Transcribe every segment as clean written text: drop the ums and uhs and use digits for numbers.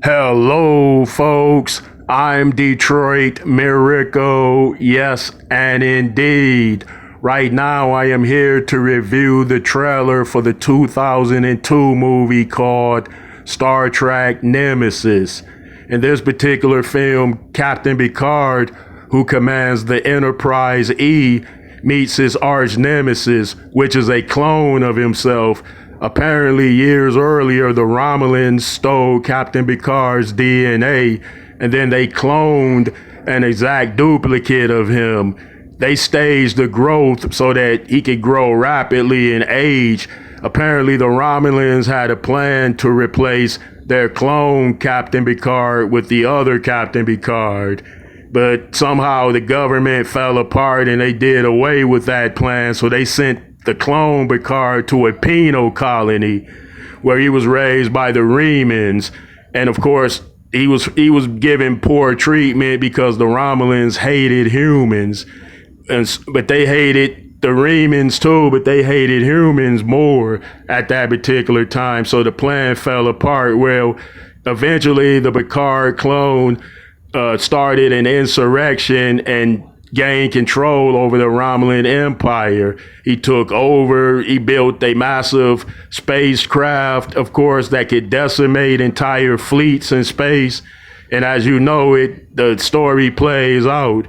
Hello, folks. I'm Detroit Miracle. Yes, and indeed. Right now, I am here to review the trailer for the 2002 movie called Star Trek Nemesis. In this particular film, Captain Picard, who commands the Enterprise E, meets his arch nemesis, which is a clone of himself. Apparently, years earlier, the Romulans stole Captain Picard's DNA, and then they cloned an exact duplicate of him. They staged the growth so that he could grow rapidly in age. Apparently, the Romulans had a plan to replace their clone Captain Picard with the other Captain Picard. But somehow the government fell apart and they did away with that plan, so they sent the clone Picard to a penal colony where he was raised by the Remans. And of course, he was given poor treatment because the Romulans hated humans. But they hated the Remans too, but they hated humans more at that particular time. So the plan fell apart. Well, eventually the Picard clone started an insurrection and gained control over the Romulan Empire. He took over, he built a massive spacecraft, of course, that could decimate entire fleets in space. And as you know it, the story plays out.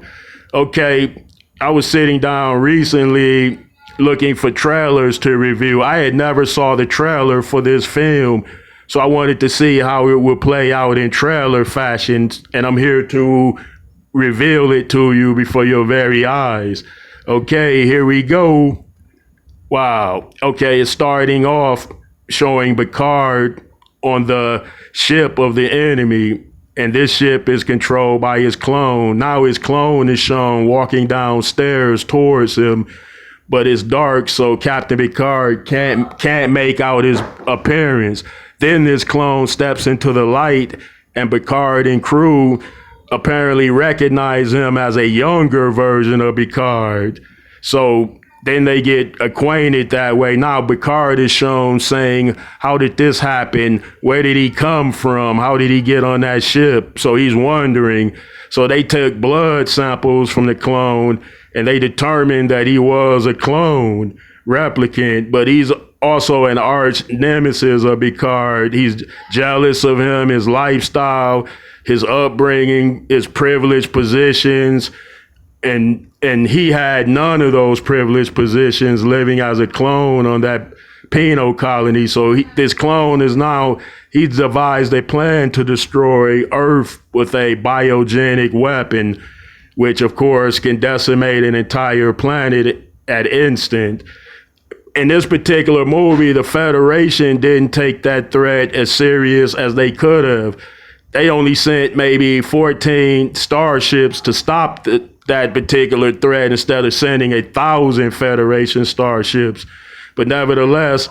Okay, I was sitting down recently looking for trailers to review. I had never saw the trailer for this film, so I wanted to see how it would play out in trailer fashion, and I'm here to reveal it to you before your very eyes. Okay, here we go. Wow. Okay, it's starting off showing Picard on the ship of the enemy, and this ship is controlled by his clone. Now his clone is shown walking downstairs towards him, but it's dark, so Captain Picard can't make out his appearance. Then this clone steps into the light, and Picard and crew apparently recognize him as a younger version of Picard. So then they get acquainted that way. Now Picard is shown saying, how did this happen? Where did he come from? How did he get on that ship? So he's wondering. So they took blood samples from the clone and they determined that he was a clone replicant, but he's also an arch nemesis of Picard. He's jealous of him, his lifestyle, his upbringing, his privileged positions, and he had none of those privileged positions living as a clone on that penal colony. So this clone is now, he's devised a plan to destroy Earth with a biogenic weapon, which of course can decimate an entire planet at instant. In this particular movie, the Federation didn't take that threat as serious as they could have. They only sent maybe 14 starships to stop that particular threat instead of sending 1,000 Federation starships. But nevertheless,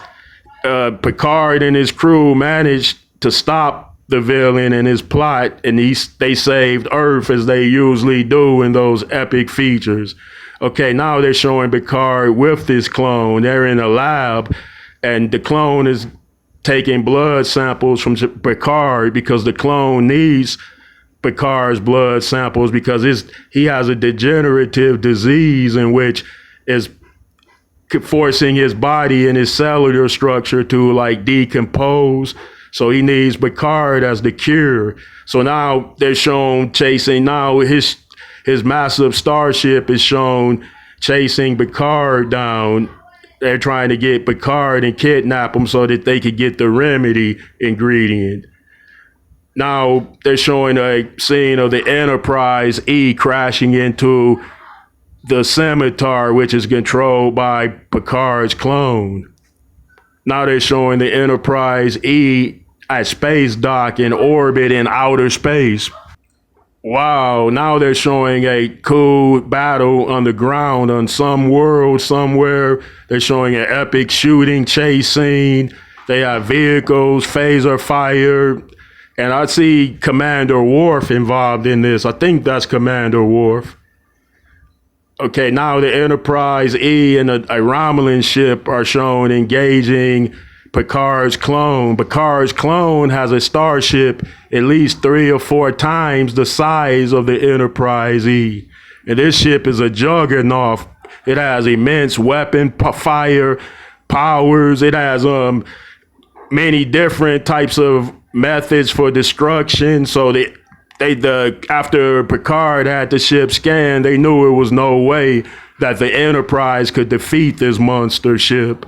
Picard and his crew managed to stop the villain and his plot, and they saved Earth as they usually do in those epic features. Okay, now they're showing Picard with this clone. They're in a lab, and the clone is taking blood samples from Picard because the clone needs Picard's blood samples because he has a degenerative disease in which is forcing his body and his cellular structure to like decompose. So he needs Picard as the cure. So now they're shown chasing, now his massive starship is shown chasing Picard down. They're trying to get Picard and kidnap him so that they could get the remedy ingredient. Now they're showing a scene of the Enterprise E crashing into the Scimitar, which is controlled by Picard's clone. Now they're showing the Enterprise E at space dock in orbit in outer space. Wow, now they're showing a cool battle on the ground on some world somewhere. They're showing an epic shooting chase scene. They have vehicles, phaser fire, and I see Commander Worf involved in this. I think that's Commander Worf. Okay, now the Enterprise E and a Romulan ship are shown engaging Picard's clone. Picard's clone has a starship at least 3 or 4 times the size of the Enterprise E. And this ship is a juggernaut. It has immense weapon fire powers. It has many different types of methods for destruction. So after Picard had the ship scanned, they knew it was no way that the Enterprise could defeat this monster ship.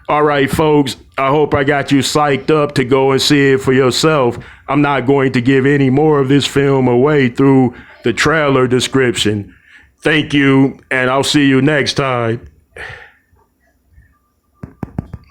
All right, folks, I hope I got you psyched up to go and see it for yourself. I'm not going to give any more of this film away through the trailer description. Thank you, and I'll see you next time.